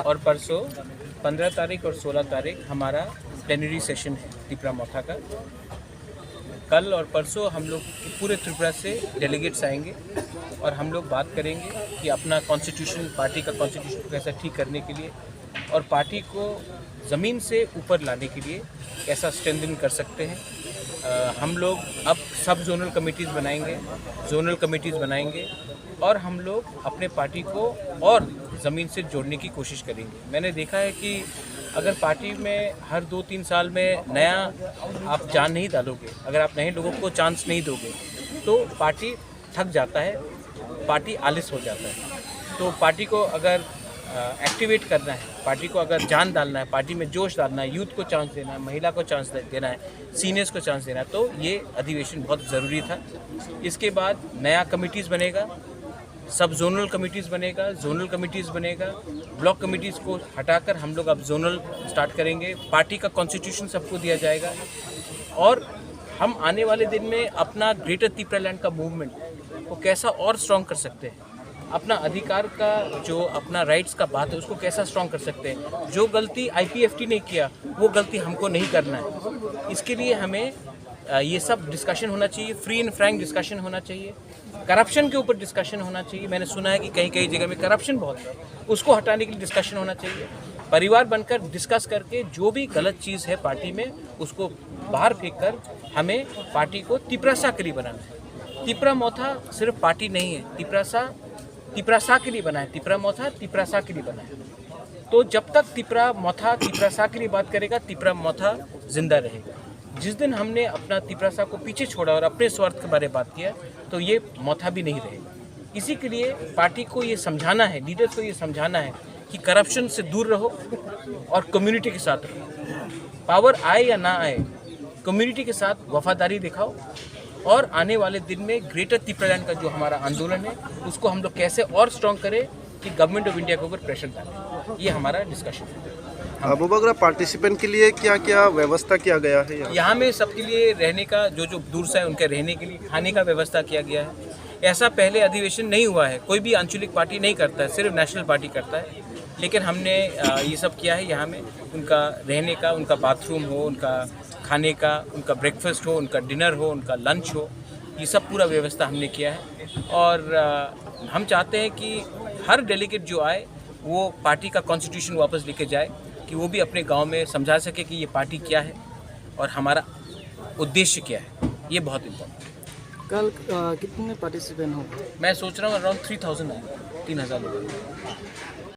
और परसों 15 तारीख और 16 तारीख हमारा प्लेनरी सेशन है त्रिपुरा मोथा का। कल और परसों हम लोग पूरे त्रिपुरा से डेलीगेट्स आएंगे और हम लोग बात करेंगे कि अपना कॉन्स्टिट्यूशन, पार्टी का कॉन्स्टिट्यूशन को कैसा ठीक करने के लिए और पार्टी को ज़मीन से ऊपर लाने के लिए कैसा स्ट्रेंथन कर सकते हैं। हम लोग अब सब जोनल कमेटीज़ बनाएंगे, जोनल कमेटीज़ बनाएंगे और हम लोग अपने पार्टी को और ज़मीन से जोड़ने की कोशिश करेंगे। मैंने देखा है कि अगर पार्टी में हर 2-3 साल में नया आप जान नहीं डालोगे, अगर आप नए लोगों को चांस नहीं दोगे तो पार्टी थक जाता है, पार्टी आलस हो जाता है। तो पार्टी को अगर एक्टिवेट करना है, पार्टी को अगर जान डालना है, पार्टी में जोश डालना है, यूथ को चांस देना है, महिला को चांस देना है, सीनियर्स को चांस देना है, तो ये अधिवेशन बहुत ज़रूरी था। इसके बाद नया कमिटीज़ बनेगा, सब जोनल कमिटीज़ बनेगा, जोनल कमिटीज़ बनेगा, ब्लॉक कमिटीज़ को हटाकर हम लोग अब जोनल स्टार्ट करेंगे। पार्टी का कॉन्स्टिट्यूशन सबको दिया जाएगा और हम आने वाले दिन में अपना ग्रेटर त्रिपुरा लैंड का मूवमेंट को कैसा और स्ट्रॉन्ग कर सकते हैं, अपना अधिकार का जो अपना राइट्स का बात है उसको कैसा स्ट्रॉन्ग कर सकते हैं। जो गलती IPFT ने किया वो गलती हमको नहीं करना है। इसके लिए हमें ये सब डिस्कशन होना चाहिए, फ्री एंड फ्रैंक डिस्कशन होना चाहिए, करप्शन के ऊपर डिस्कशन होना चाहिए। मैंने सुना है कि कहीं कहीं जगह में करप्शन बहुत है, उसको हटाने के लिए डिस्कशन होना चाहिए। परिवार बनकर डिस्कस करके जो भी गलत चीज़ है पार्टी में उसको बाहर फेंक कर हमें पार्टी को त्रिपुरा के लिए बनाना है। त्रिपुरा मोथा सिर्फ पार्टी नहीं है, त्रिपुरा के लिए बना है, त्रिपुरा मोथा त्रिपुरा के लिए बना है। तो जब तक त्रिपुरा मोथा त्रिपुरा के लिए बात करेगा, त्रिपुरा मोथा जिंदा रहेगा। जिस दिन हमने अपना त्रिपुरा को पीछे छोड़ा और अपने स्वार्थ के बारे में बात किया तो ये मोथा भी नहीं रहेगा। इसी के लिए पार्टी को ये समझाना है, लीडर्स को ये समझाना है कि करप्शन से दूर रहो और कम्युनिटी के साथ रहो। पावर आए या ना आए, कम्युनिटी के साथ वफादारी दिखाओ और आने वाले दिन में ग्रेटर त्रिपुरा लैंड का जो हमारा आंदोलन है उसको हम लोग कैसे और स्ट्रॉन्ग करें कि गवर्नमेंट ऑफ इंडिया के ऊपर प्रेशर डालें। ये हमारा डिस्कशन है। अबूबकर पार्टिसिपेंट के लिए क्या क्या व्यवस्था किया गया है? यहाँ में सबके लिए रहने का, जो दूर से है उनके रहने के लिए खाने का व्यवस्था किया गया है। ऐसा पहले अधिवेशन नहीं हुआ है, कोई भी आंचलिक पार्टी नहीं करता है, सिर्फ नेशनल पार्टी करता है। लेकिन हमने ये सब किया है। यहाँ में उनका रहने का, उनका बाथरूम हो, उनका खाने का, उनका ब्रेकफास्ट हो, उनका डिनर हो, उनका लंच हो, ये सब पूरा व्यवस्था हमने किया है। और हम चाहते हैं कि हर डेलीगेट जो आए वो पार्टी का कॉन्स्टिट्यूशन वापस लेके जाए, कि वो भी अपने गांव में समझा सके कि ये पार्टी क्या है और हमारा उद्देश्य क्या है। ये बहुत इम्पोर्टेंट है। कल कितने पार्टिसिपेंट होंगे? मैं सोच रहा हूँ अराउंड 3000 आए, 3000 लोग।